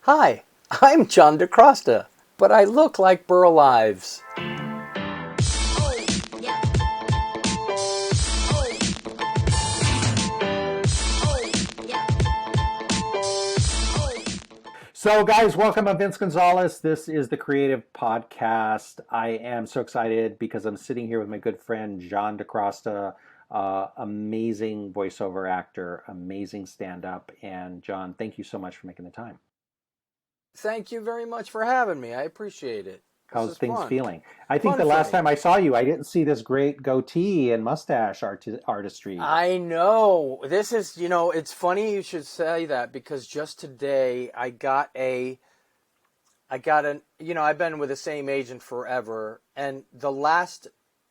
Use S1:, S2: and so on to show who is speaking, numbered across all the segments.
S1: Hi, I'm John DiCrosta, but I look like Burl Ives.
S2: So, guys, welcome. I'm Vince Gonzales. This is the Creative Podcast. I am so excited because I'm sitting here with my good friend, John DiCrosta, amazing voiceover actor, amazing stand-up. And, John, thank you so much for making the time.
S1: Thank you very much for having me. I appreciate it. This
S2: How's
S1: is
S2: things
S1: fun.
S2: feeling? I think
S1: Fun
S2: the
S1: for
S2: last
S1: me.
S2: time I saw you, I didn't see this great goatee and mustache artistry.
S1: I know. This is, it's funny you should say that because just today I've been with the same agent forever, and the last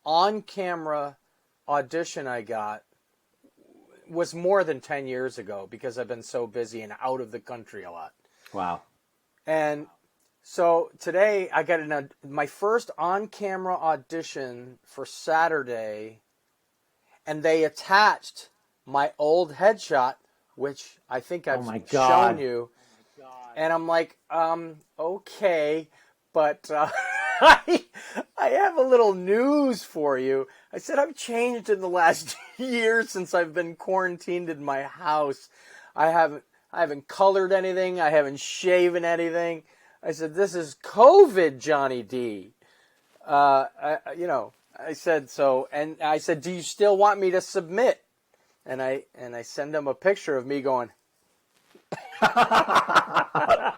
S1: on-camera audition I got was more than 10 years ago because I've been so busy and out of the country a lot.
S2: Wow.
S1: And so today I got my first on-camera audition for Saturday, and they attached my old headshot, which I think I've shown you. And I'm like, okay, but I have a little news for you. I said I've changed in the last year since I've been quarantined in my house. I haven't colored anything. I haven't shaven anything. I said, this is COVID, Johnny D. I said so, and I said, do you still want me to submit? And I send him a picture of me going.
S2: I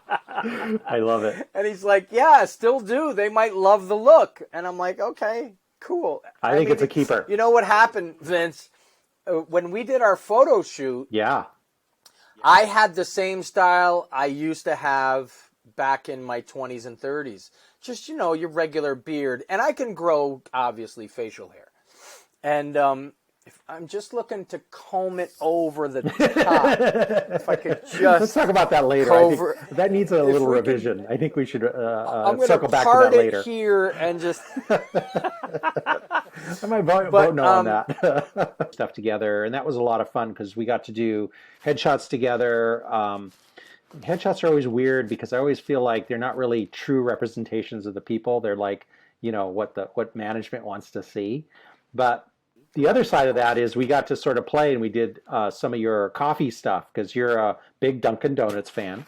S2: love it.
S1: And he's like, yeah, still do. They might love the look. And I'm like, okay, cool.
S2: I think it's a keeper.
S1: You know what happened, Vince? When we did our photo shoot,
S2: Yeah.
S1: I had the same style I used to have back in my 20s and 30s. Just, your regular beard. And I can grow, obviously, facial hair. And if I'm just looking to comb it over the top. If I could just...
S2: Let's talk about that later. I think that needs a little revision. I think we should circle back to that later.
S1: I'm going to part it here and just...
S2: I might vote no on that. Stuff together, and that was a lot of fun because we got to do headshots together. Headshots are always weird because I always feel like they're not really true representations of the people. They're like, what management wants to see. But the other side of that is we got to sort of play, and we did some of your coffee stuff because you're a big Dunkin' Donuts fan.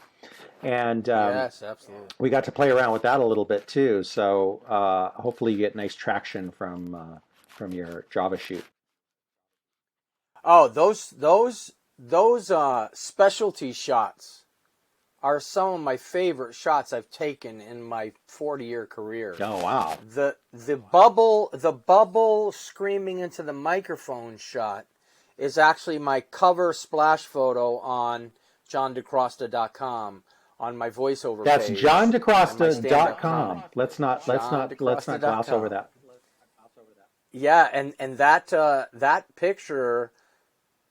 S2: And
S1: yes, absolutely.
S2: We got to play around with that a little bit too. So hopefully you get nice traction from your Java shoot.
S1: Oh, those specialty shots are some of my favorite shots I've taken in my 40-year career.
S2: Oh wow!
S1: The bubble screaming into the microphone shot is actually my cover splash photo on johndecrosta.com. On my voiceover
S2: page. That's johndecrosta.com. Let's not gloss over that.
S1: Yeah, and that picture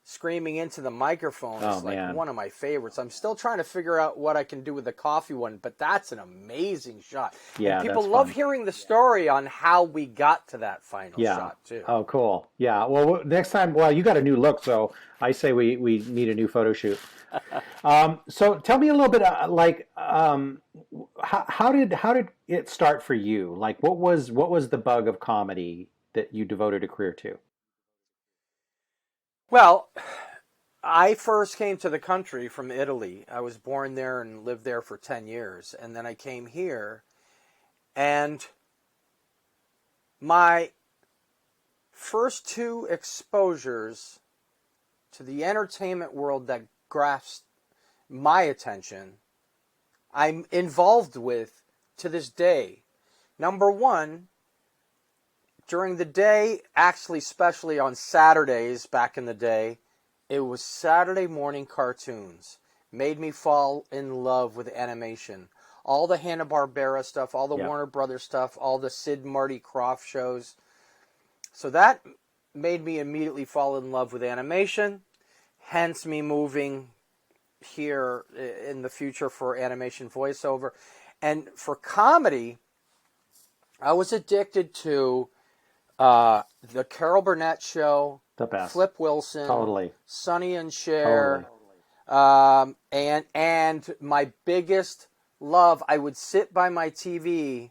S1: screaming into the microphone is one of my favorites. I'm still trying to figure out what I can do with the coffee one, but that's an amazing shot.
S2: Yeah,
S1: and people love hearing the story on how we got to that final shot too.
S2: Oh, cool. Yeah. Well, next time, you got a new look, so I say we need a new photo shoot. So tell me a little bit, how did it start for you? Like, what was the bug of comedy that you devoted a career to?
S1: Well, I first came to the country from Italy. I was born there and lived there for 10 years. And then I came here, and my first two exposures to the entertainment world that grasped my attention, I'm involved with to this day. Number one, during the day, actually especially on Saturdays back in the day, it was Saturday morning cartoons. Made me fall in love with animation. All the Hanna-Barbera stuff, all the Warner Brothers stuff, all the Sid Marty Krofft shows. So that made me immediately fall in love with animation, hence me moving here in the future for animation voiceover. And for comedy, I was addicted to the Carol Burnett Show,
S2: The best.
S1: Flip Wilson,
S2: Totally.
S1: Sonny and Cher, And my biggest love, I would sit by my TV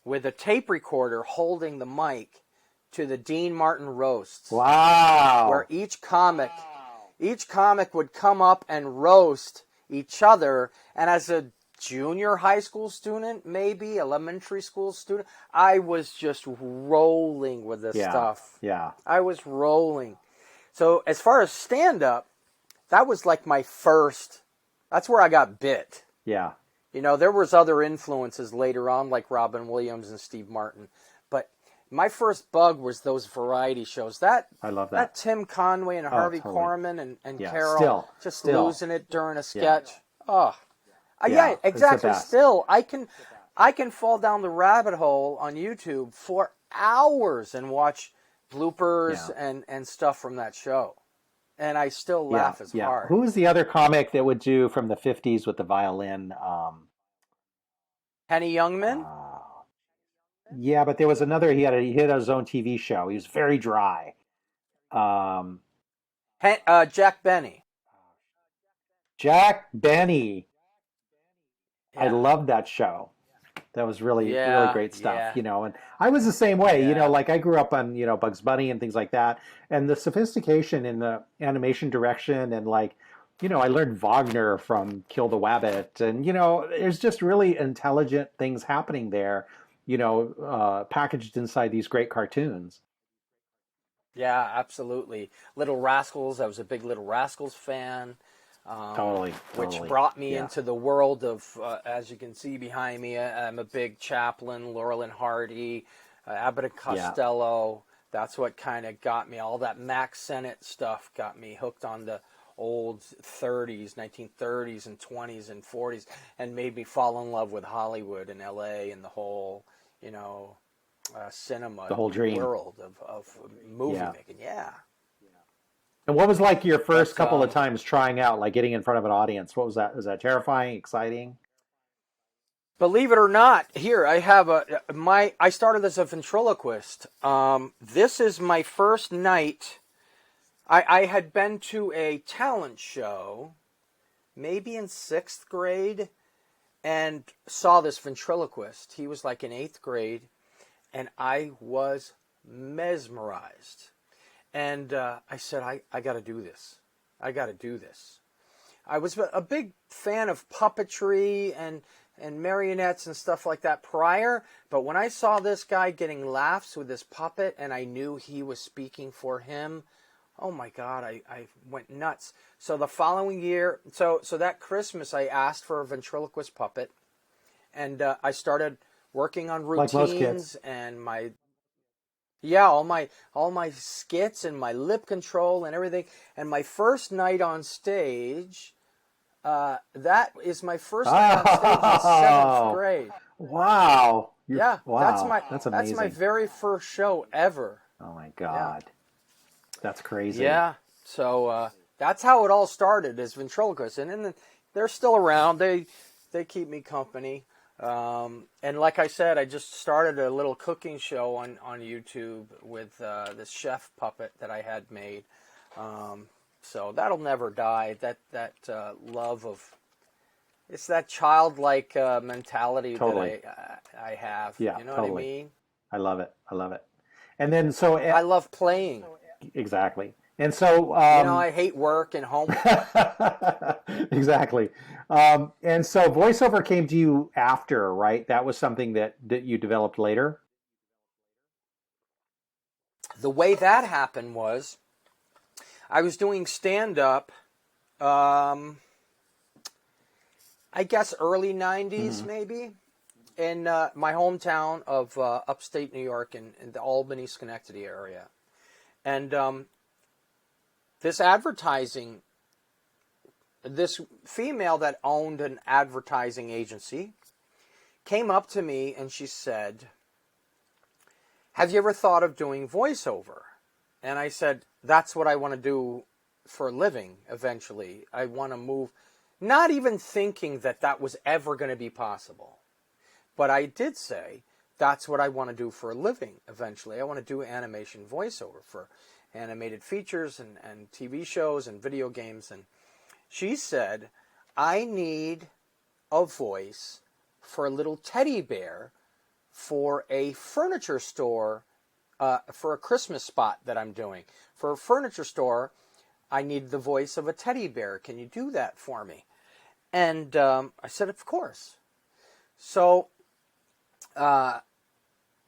S1: with a tape recorder holding the mic to the Dean Martin roasts.
S2: Wow.
S1: Where each comic would come up and roast each other. And as a junior high school student, maybe elementary school student, I was just rolling with this stuff.
S2: Yeah.
S1: I was rolling. So as far as stand-up, that was like my first, that's where I got bit.
S2: Yeah.
S1: You know, there was other influences later on, like Robin Williams and Steve Martin. But my first bug was those variety shows.
S2: I love that.
S1: That Tim Conway and Harvey
S2: totally.
S1: Korman and
S2: Yeah,
S1: Carol
S2: still.
S1: losing it during a sketch. Oh,
S2: Yeah,
S1: exactly.
S2: it's the best.
S1: Still, I can fall down the rabbit hole on YouTube for hours and watch bloopers and stuff from that show. And I still laugh as hard.
S2: Who was the other comic that would do from the 50s with the violin?
S1: Henny Youngman?
S2: Yeah, but there was another, he had his own TV show. He was very dry.
S1: Jack Benny.
S2: Jack Benny.
S1: Yeah.
S2: I loved that show. That was really great stuff,
S1: yeah.
S2: you know. And I was the same way,
S1: Yeah.
S2: you know, like I grew up on, you know, Bugs Bunny and things like that. And the sophistication in the animation direction and like, you know, I learned Wagner from Kill the Wabbit. And, you know, there's just really intelligent things happening there, you know, packaged inside these great cartoons.
S1: Yeah, absolutely. Little Rascals. I was a big Little Rascals fan.
S2: Totally.
S1: Which brought me into the world of, as you can see behind me, I'm a big Chaplin, Laurel and Hardy, Abbott and Costello. That's what kind of got me. All that Max Sennett stuff got me hooked on the old 1930s and 20s and 40s, and made me fall in love with Hollywood and LA and the whole, you know, cinema,
S2: the whole dream
S1: world of movie making. Yeah.
S2: And what was like your first couple of times trying out, like getting in front of an audience? What was that? Was that terrifying, exciting?
S1: Believe it or not, here I have I started as a ventriloquist. This is my first night. I had been to a talent show, maybe in 6th grade, and saw this ventriloquist. He was like in 8th grade, and I was mesmerized. And I said, I got to do this. I got to do this. I was a big fan of puppetry and marionettes and stuff like that prior. But when I saw this guy getting laughs with this puppet and I knew he was speaking for him, oh my God, I went nuts. So the following year, so that Christmas, I asked for a ventriloquist puppet. And I started working on routines
S2: like most kids.
S1: And all my skits and my lip control and everything. And my first night on stage, that is my first night on stage in 7th grade.
S2: Wow.
S1: Wow.
S2: That's amazing.
S1: That's my very first show ever.
S2: Oh my God. Yeah. That's crazy.
S1: Yeah. So that's how it all started as ventriloquists. And then they're still around. They keep me company. And like I said, I just started a little cooking show on YouTube with this chef puppet that I had made. So that'll never die. That love of, it's that childlike mentality that I have.
S2: Yeah,
S1: you know
S2: totally.
S1: what I mean?
S2: I love it. I love it. And then so
S1: I love playing.
S2: Exactly. And so
S1: I hate work and homework.
S2: Exactly. And so voiceover came to you after, right? That was something that you developed later?
S1: The way that happened was I was doing stand-up, I guess early 90s maybe, in my hometown of upstate New York in the Albany, Schenectady area. And this female that owned an advertising agency came up to me and she said, "Have you ever thought of doing voiceover?" And I said, "That's what I want to do for a living eventually. I want to move," not even thinking that was ever going to be possible. But I did say, that's what I want to do for a living eventually. I want to do animation voiceover for animated features and TV shows and video games. And She said, I need a voice for a little teddy bear for a furniture store, for a Christmas spot that I'm doing. For a furniture store, I need the voice of a teddy bear. Can you do that for me? And I said, of course. So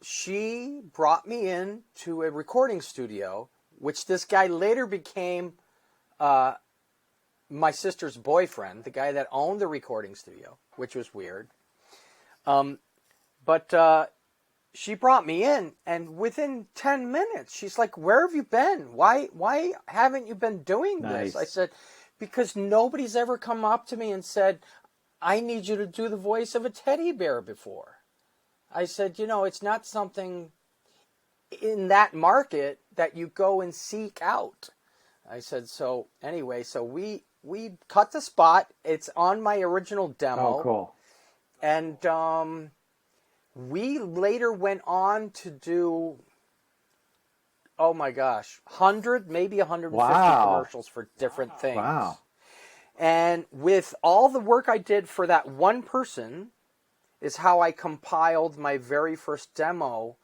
S1: she brought me in to a recording studio, which this guy later became my sister's boyfriend, the guy that owned the recording studio, which was weird. But she brought me in, and within 10 minutes, she's like, where have you been? Why haven't you been doing
S2: Nice.
S1: this? I said, because nobody's ever come up to me and said, I need you to do the voice of a teddy bear before. I said, it's not something in that market that you go and seek out. I said, so anyway, so we cut the spot. It's on my original demo.
S2: Oh, cool.
S1: And we later went on to do, oh my gosh, 100, maybe 150
S2: Wow.
S1: commercials for different things.
S2: Wow.
S1: And with all the work I did for that one person is how I compiled my very first demo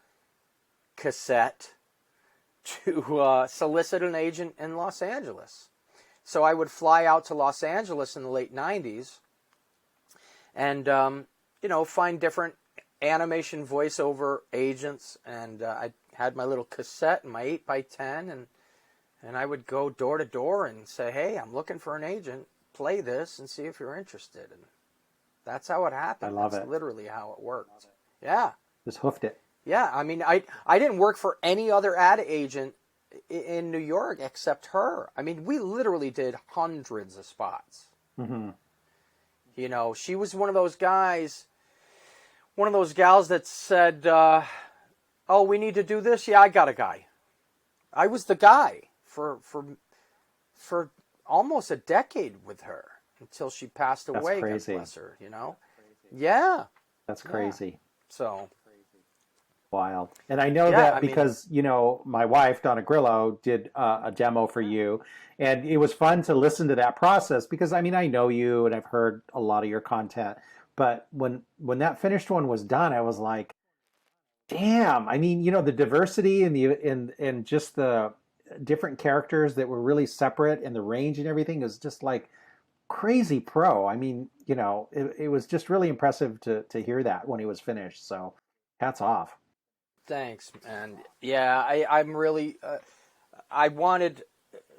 S1: cassette to solicit an agent in Los Angeles. So I would fly out to Los Angeles in the late 90s and, find different animation voiceover agents. And I had my little cassette and my 8x10, and I would go door to door and say, hey, I'm looking for an agent. Play this and see if you're interested. And that's how it happened.
S2: I love
S1: That's
S2: it.
S1: literally how it worked. Yeah.
S2: Just hoofed it.
S1: Yeah, I mean, I didn't work for any other ad agent in New York except her. I mean, we literally did hundreds of spots.
S2: Mm-hmm.
S1: She was one of those gals that said, oh, we need to do this? Yeah, I got a guy. I was the guy for almost a decade with her until she passed away. God
S2: Crazy.
S1: bless her, Yeah.
S2: That's crazy.
S1: Yeah. So...
S2: Wild. And I know that because, my wife, Donna Grillo, did a demo for you. And it was fun to listen to that process because, I know you and I've heard a lot of your content. But when that finished one was done, I was like, damn. The diversity and just the different characters that were really separate and the range and everything is just like crazy pro. It was just really impressive to hear that when it was finished. So hats off.
S1: Thanks, man. Yeah, I'm really,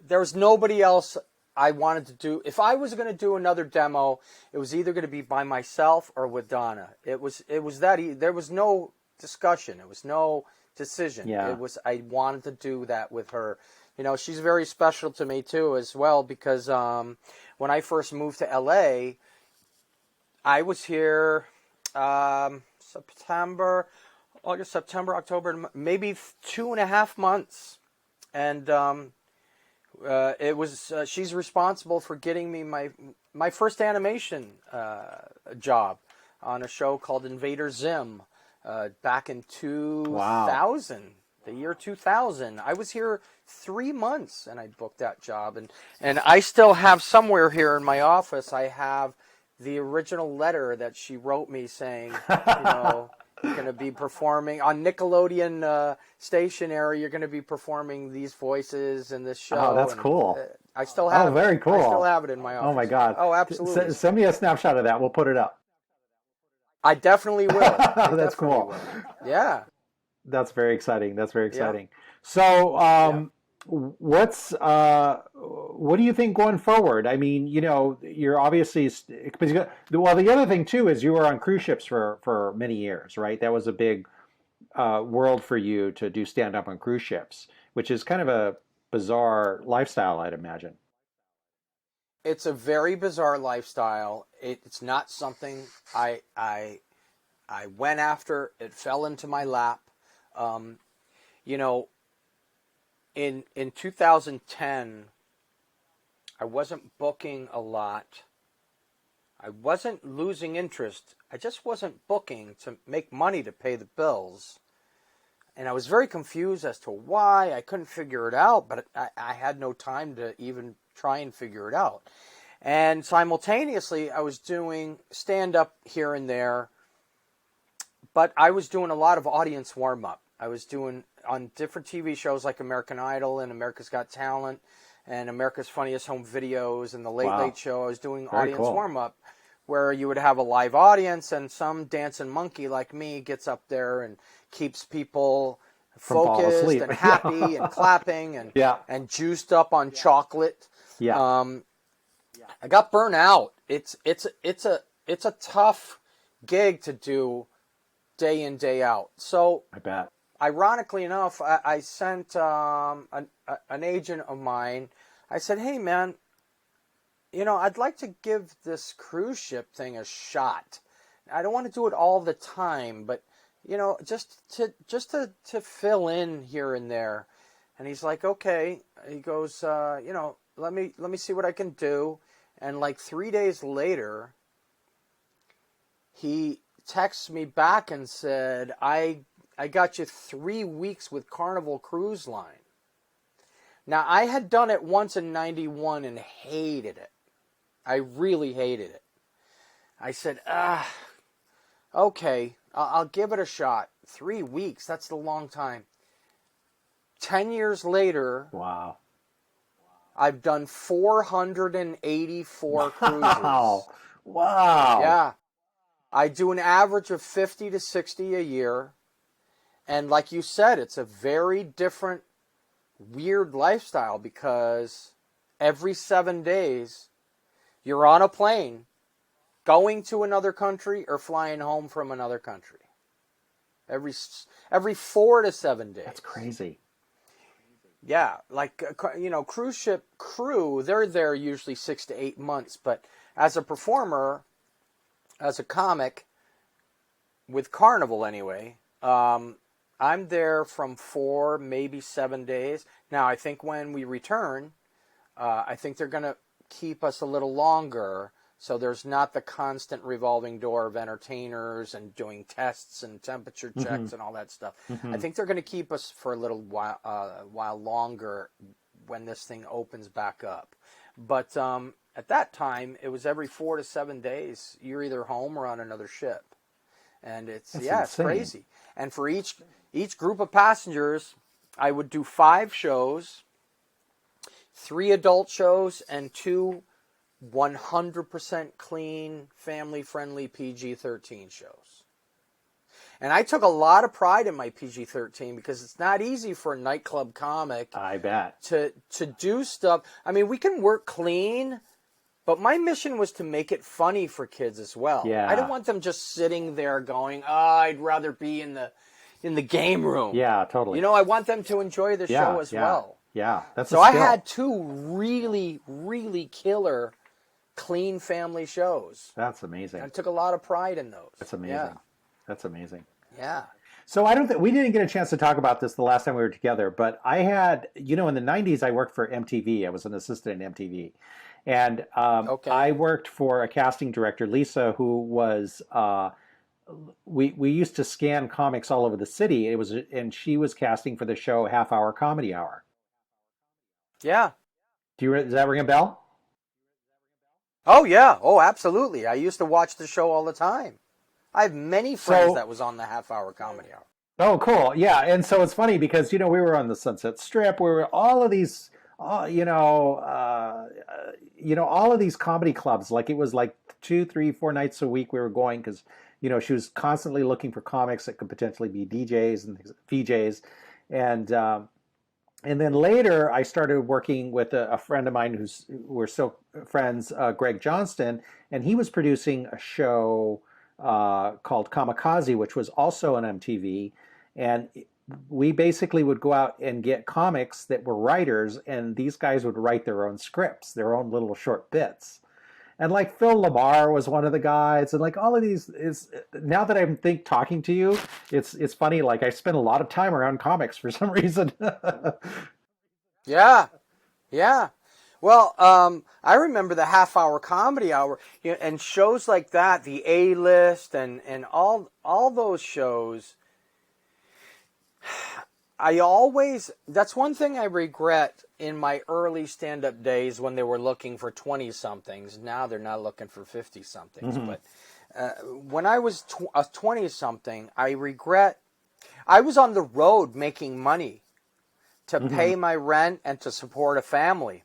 S1: there was nobody else I wanted to do. If I was going to do another demo, it was either going to be by myself or with Donna. It was there was no discussion. It was no decision.
S2: Yeah.
S1: I wanted to do that with her. She's very special to me too as well because when I first moved to LA, I was here August, September, October, maybe 2.5 months. And it was she's responsible for getting me my first animation job on a show called Invader Zim back in 2000,
S2: Wow.
S1: the year 2000. I was here 3 months and I booked that job. And I still have somewhere here in my office, I have the original letter that she wrote me saying, you're going to be performing on Nickelodeon stationery. You're going to be performing these voices in this show.
S2: Oh, that's cool.
S1: I still have
S2: it. Very cool.
S1: I still have it in my office.
S2: Oh my God.
S1: Oh, absolutely.
S2: Send me a snapshot of that. We'll put it up.
S1: I definitely will.
S2: That's cool.
S1: Will. Yeah.
S2: That's very exciting. Yeah. So, what do you think going forward? You're obviously, because, well, the other thing too is you were on cruise ships for many years, right? That was a big world for you to do stand up on cruise ships, which is kind of a bizarre lifestyle, I'd imagine.
S1: It's a very bizarre lifestyle. It's not something I went after. It fell into my lap. In 2010, I wasn't booking a lot. I wasn't losing interest. I just wasn't booking to make money to pay the bills. And I was very confused as to why. I couldn't figure it out, but I had no time to even try and figure it out. And simultaneously, I was doing stand-up here and there, but I was doing a lot of audience warm-up. I was doing on different TV shows like American Idol and America's Got Talent and America's Funniest Home Videos and The Late Late Show. I was doing audience warm-up where you would have a live audience and some dancing monkey like me gets up there and keeps people focused and happy and clapping and juiced up on chocolate. I got burnt out. It's a tough gig to do day in, day out. So
S2: I bet.
S1: Ironically enough, I sent an agent of mine. I said, "Hey, man, I'd like to give this cruise ship thing a shot. I don't want to do it all the time, but just to fill in here and there." And he's like, "Okay." He goes, let me see what I can do." And like 3 days later, he texts me back and said, I got you 3 weeks with Carnival Cruise Line. Now, I had done it once in 91 and hated it. I really hated it. I said, okay, I'll give it a shot. 3 weeks, that's a long time. 10 years later,
S2: wow,
S1: I've done 484 cruises.
S2: Wow.
S1: Yeah. I do an average of 50 to 60 a year. And like you said, it's a very different, weird lifestyle because every 7 days you're on a plane going to another country or flying home from another country. Every 4 to 7 days.
S2: That's crazy.
S1: Yeah, like, cruise ship crew, they're there usually 6 to 8 months. But as a performer, as a comic, with Carnival anyway, I'm there from 4, maybe 7 days. Now, I think when we return, I think they're going to keep us a little longer. So there's not the constant revolving door of entertainers and doing tests and temperature checks and all that stuff. I think they're going to keep us for a little while longer when this thing opens back up. But at that time, it was every 4 to 7 days. You're either home or on another ship. And it's crazy. And for each group of passengers, I would do 5 shows, 3 adult shows, and 2 100% clean, family-friendly PG-13 shows. And I took a lot of pride in my PG-13 because it's not easy for a nightclub comic,
S2: I bet,
S1: to do stuff. I mean, we can work clean, but my mission was to make it funny for kids as well.
S2: Yeah.
S1: I don't want them just sitting there going, I'd rather be in the game room.
S2: Yeah, totally.
S1: I want them to enjoy the show as well.
S2: Yeah, that's
S1: so
S2: a skill.
S1: I had 2 really, really killer clean family shows.
S2: That's amazing.
S1: I took a lot of pride in those.
S2: That's amazing.
S1: Yeah.
S2: That's amazing.
S1: Yeah.
S2: So I don't think we didn't get a chance to talk about this the last time we were together, but I had, in the 90s, I worked for MTV. I was an assistant at MTV. And I worked for a casting director, Lisa, who was, we used to scan comics all over the city. And she was casting for the show Half Hour Comedy Hour.
S1: Yeah.
S2: Does that ring a bell?
S1: Oh, yeah. Oh, absolutely. I used to watch the show all the time. I have many friends that was on the Half Hour Comedy Hour.
S2: Oh, cool. Yeah. And so it's funny because, we were on the Sunset Strip. We were all of these, all of these comedy clubs. Like it was like 2, 3, 4 nights a week we were going because, she was constantly looking for comics that could potentially be DJs and VJs. And then later, I started working with a friend of mine we're still friends, Greg Johnston, and he was producing a show called Kamikaze, which was also on MTV. And we basically would go out and get comics that were writers, and these guys would write their own scripts, their own little short bits. And like Phil Lamar was one of the guys, and like all of these now that I'm talking to you, it's funny. Like I spend a lot of time around comics for some reason.
S1: Yeah. Well, I remember the Half Hour Comedy Hour, and shows like that, the A-List, and all those shows. that's one thing I regret in my early stand-up days when they were looking for 20-somethings. Now they're not looking for 50-somethings.
S2: Mm-hmm.
S1: But when I was a 20-something, I regret, I was on the road making money to
S2: Mm-hmm.
S1: pay my rent and to support a family.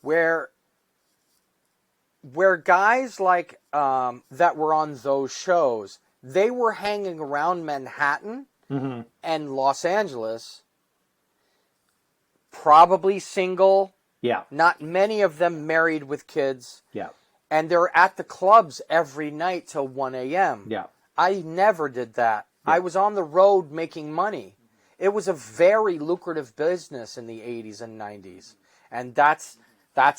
S1: Where guys like that were on those shows, they were hanging around Manhattan
S2: Mm-hmm.
S1: and Los Angeles, probably single,
S2: Yeah.
S1: not many of them married with kids,
S2: Yeah.
S1: and they're at the clubs every night till 1 a.m.
S2: Yeah.
S1: I never did that.
S2: Yeah.
S1: I was on the road making money. It was a very lucrative business in the 80s and 90s, and that's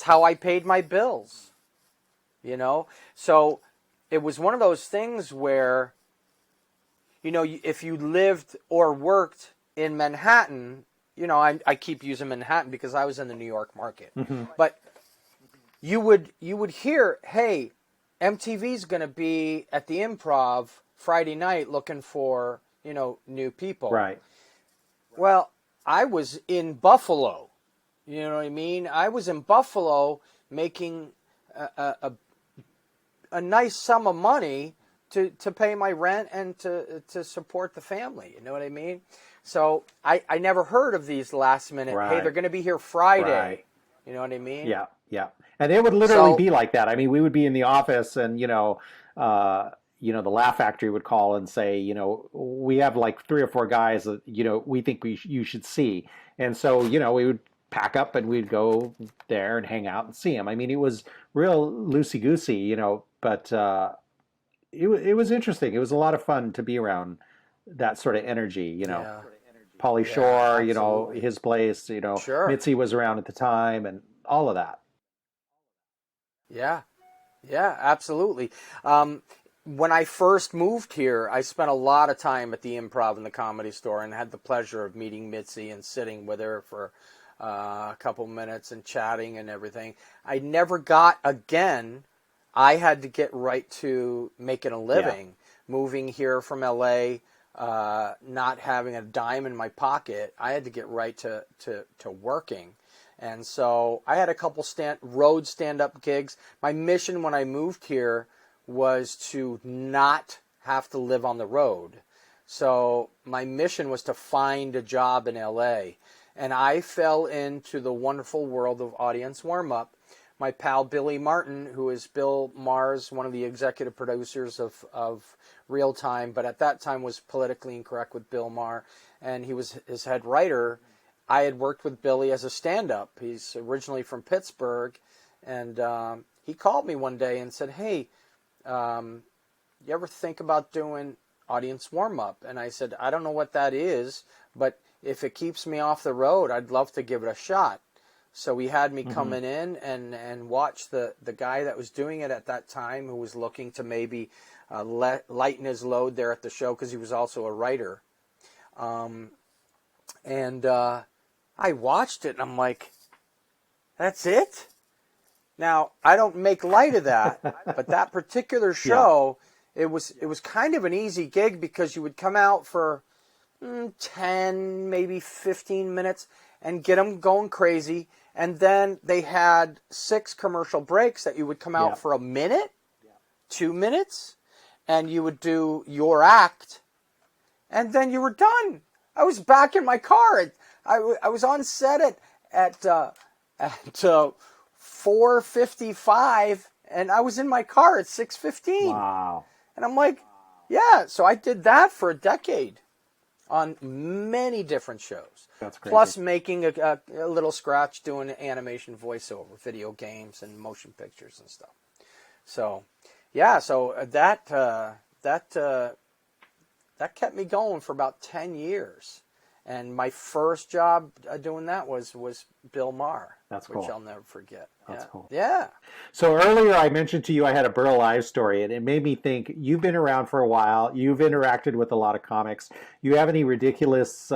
S1: how I paid my bills. You know? So it was one of those things where, you know, if you lived or worked in Manhattan, you know, I keep using Manhattan because I was in the New York market.
S2: Mm-hmm.
S1: But you would hear, hey, MTV's going to be at the Improv Friday night looking for, you know, new people.
S2: Right.
S1: Well, I was in Buffalo. You know what I mean? I was in Buffalo making a nice sum of money to pay my rent and to support the family. You know what I mean? So I never heard of these last minute,
S2: Right.
S1: hey, they're going to be here Friday.
S2: Right.
S1: You know what I mean?
S2: Yeah. Yeah. And it would literally
S1: So-
S2: be like that. I mean, we would be in the office and, the Laugh Factory would call and say, we have like 3 or 4 guys that, we think you should see. And so, we would pack up and we'd go there and hang out and see them. I mean, it was real loosey-goosey, but it was interesting. It was a lot of fun to be around that sort of energy,
S1: Yeah.
S2: Pauly
S1: Yeah,
S2: Shore,
S1: absolutely.
S2: his place,
S1: Sure.
S2: Mitzi was around at the time and all of that.
S1: Yeah. Yeah, absolutely. When I first moved here, I spent a lot of time at the Improv and the Comedy Store and had the pleasure of meeting Mitzi and sitting with her for a couple minutes and chatting and everything. I never got, again, I had to get right to making a living. Moving here from LA, not having a dime in my pocket, I had to get right to working. And so I had a couple road stand-up gigs. My mission when I moved here was to not have to live on the road. So my mission was to find a job in LA. And I fell into the wonderful world of audience warm-up. My pal Billy Martin, who is Bill Maher's, one of the executive producers of Real Time, but at that time was Politically Incorrect with Bill Maher, and he was his head writer. I had worked with Billy as a stand-up. He's originally from Pittsburgh, and he called me one day and said, hey, you ever think about doing audience warm-up? And I said, I don't know what that is, but if it keeps me off the road, I'd love to give it a shot. So he had me coming in and watch the guy that was doing it at that time, who was looking to maybe lighten his load there at the show because he was also a writer. And I watched it and I'm like, that's it? Now, I don't make light of that, but that particular show, it was kind of an easy gig because you would come out for 10, maybe 15 minutes and get them going crazy. And then they had 6 commercial breaks that you would come out for a minute, 2 minutes, and you would do your act, and then you were done. I was back in my car. I was on set at 4:55, and I was in my car at 6:15.
S2: Wow.
S1: And I'm like, yeah. So I did that for a decade on many different shows.
S2: That's crazy.
S1: Plus making a little scratch, doing animation voiceover, video games, and motion pictures and stuff. So, yeah. So that kept me going for about 10 years. And my first job doing that was Bill Maher.
S2: That's cool.
S1: Which I'll never forget.
S2: That's cool.
S1: Yeah.
S2: So earlier I mentioned to you I had a Burl Ives story, and it made me think, you've been around for a while. You've interacted with a lot of comics. You have any ridiculous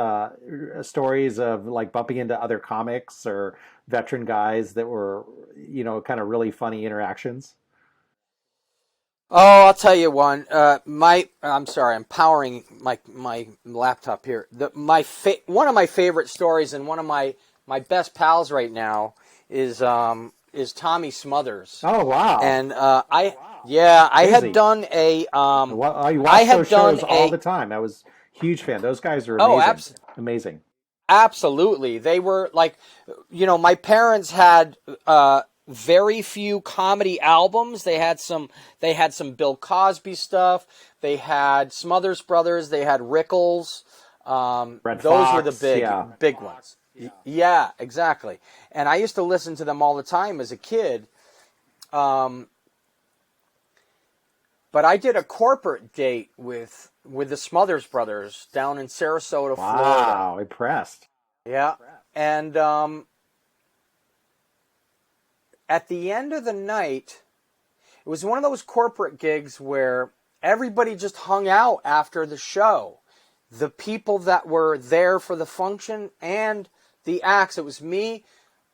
S2: stories of like bumping into other comics or veteran guys that were, kind of really funny interactions?
S1: Oh, I'll tell you one. I'm sorry, I'm powering my laptop here. One of my favorite stories and one of my best pals right now is Tommy Smothers.
S2: Oh, wow.
S1: And I had
S2: Crazy.
S1: done a
S2: Well, I
S1: I
S2: watch
S1: had
S2: those
S1: done
S2: shows all
S1: a
S2: the time. I was a huge fan. Those guys are
S1: oh,
S2: amazing. Amazing.
S1: absolutely. They were like, my parents had very few comedy albums. They had some Bill Cosby stuff. They had Smothers Brothers. They had Rickles.
S2: Red
S1: Those were the
S2: Fox, yeah.
S1: big ones. Yeah, exactly. And I used to listen to them all the time as a kid. Um, but I did a corporate date with the Smothers Brothers down in Sarasota, Florida.
S2: Wow, impressed.
S1: Yeah. And at the end of the night, it was one of those corporate gigs where everybody just hung out after the show. The people that were there for the function and the acts. It was me,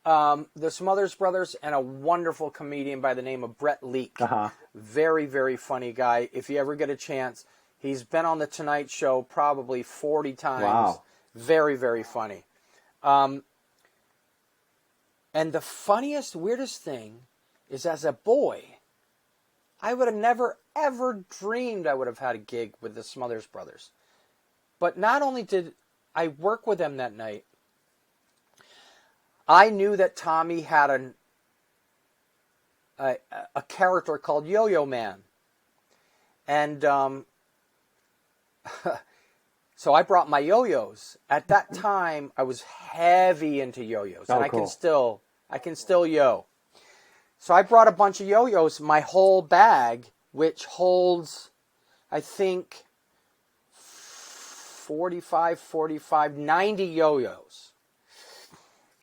S1: the Smothers Brothers, and a wonderful comedian by the name of Brett Leake.
S2: Uh-huh.
S1: Very, very funny guy. If you ever get a chance, he's been on The Tonight Show probably 40 times.
S2: Wow.
S1: Very, very funny. And the funniest, weirdest thing is as a boy, I would have never, ever dreamed I would have had a gig with the Smothers Brothers. But not only did I work with them that night, I knew that Tommy had a character called Yo-Yo Man. And so I brought my yo-yos. At that time, I was heavy into yo-yos.
S2: Oh,
S1: And
S2: cool.
S1: I can still yo. So I brought a bunch of yo-yos, my whole bag, which holds, I think, 90 yo-yos.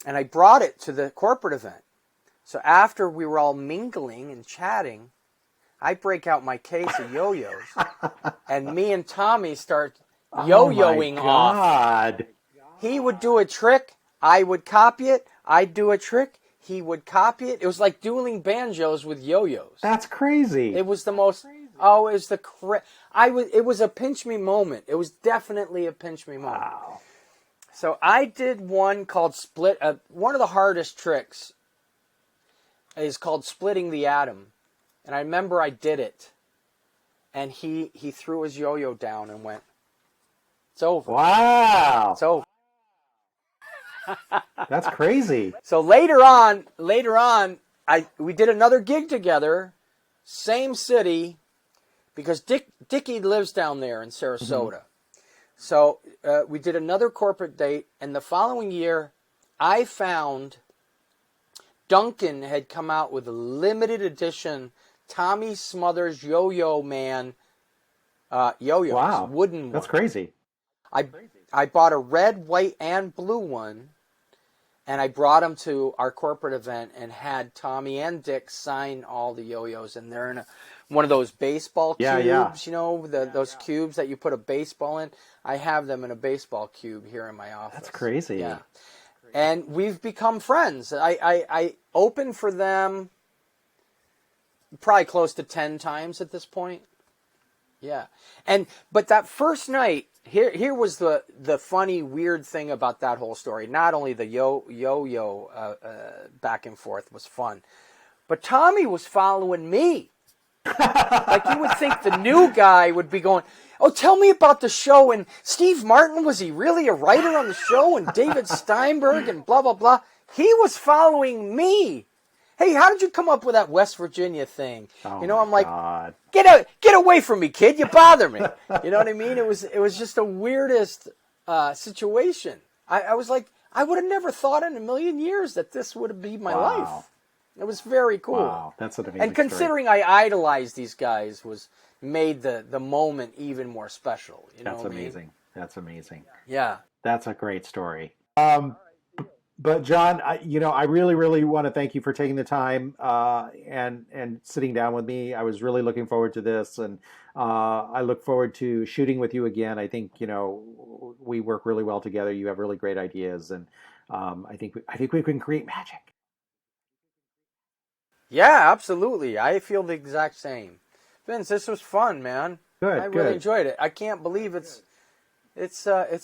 S1: And I brought it to the corporate event. So after we were all mingling and chatting, I break out my case of yo-yos. And me and Tommy start yo-yoing off.
S2: God.
S1: He would do a trick, I would copy it. I'd do a trick, he would copy it. It was like dueling banjos with yo-yos.
S2: That's crazy.
S1: It was the most. Oh, it was it was a pinch me moment. It was definitely a pinch me moment.
S2: Wow.
S1: So I did one called split. One of the hardest tricks is called splitting the atom, and I remember I did it, and he threw his yo-yo down and went, "It's over.
S2: Wow.
S1: It's over."
S2: That's crazy.
S1: So later on, we did another gig together, same city, because Dickie lives down there in Sarasota. Mm-hmm. So we did another corporate date, and the following year, I found Duncan had come out with a limited edition Tommy Smothers Yo-Yo Man yo-yos,
S2: Wow.
S1: wooden ones.
S2: That's crazy.
S1: I bought a red, white, and blue one, and I brought them to our corporate event and had Tommy and Dick sign all the yo-yos, and they're in one of those baseball cubes, those cubes that you put a baseball in. I have them in a baseball cube here in my office.
S2: That's crazy.
S1: Yeah. And we've become friends. I opened for them probably close to 10 times at this point. Yeah. But that first night, here was the funny, weird thing about that whole story. Not only the yo-yo back and forth was fun, but Tommy was following me. Like you would think the new guy would be going, "Oh, tell me about the show, and Steve Martin, was he really a writer on the show, and David Steinberg, and blah, blah, blah." He was following me. "Hey, how did you come up with that West Virginia thing?"
S2: Oh,
S1: I'm like,
S2: God.
S1: Get away from me, kid. You bother me. You know what I mean? It was just the weirdest situation. I was like, I would have never thought in a million years that this would be my life. It was very cool.
S2: Wow, that's an amazing
S1: And considering I idolized these guys made the moment even more special. You know
S2: That's
S1: what I mean?
S2: amazing. That's amazing.
S1: Yeah.
S2: That's a great story. But John, I really, really want to thank you for taking the time and sitting down with me. I was really looking forward to this, and I look forward to shooting with you again. I think we work really well together. You have really great ideas, and I think we can create magic.
S1: Yeah, absolutely. I feel the exact same. Vince, this was fun, man.
S2: Good,
S1: I really
S2: good.
S1: enjoyed it. I can't believe it's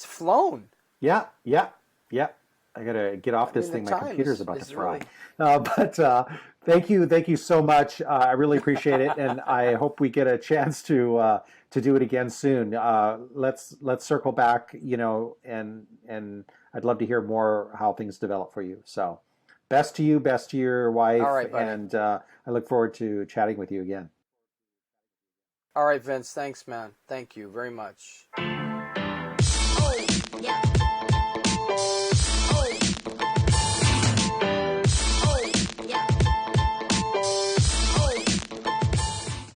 S1: flown.
S2: Yeah, yeah, yeah. I gotta get off this
S1: The
S2: thing. My
S1: time
S2: computer's about to
S1: is
S2: fry.
S1: really.
S2: But thank you so much. I really appreciate it, and I hope we get a chance to do it again soon. Let's circle back, and I'd love to hear more how things develop for you. So, best to you, best to your
S1: All
S2: wife,
S1: right, buddy.
S2: and I look forward to chatting with you again.
S1: All right, Vince. Thanks, man. Thank you very much.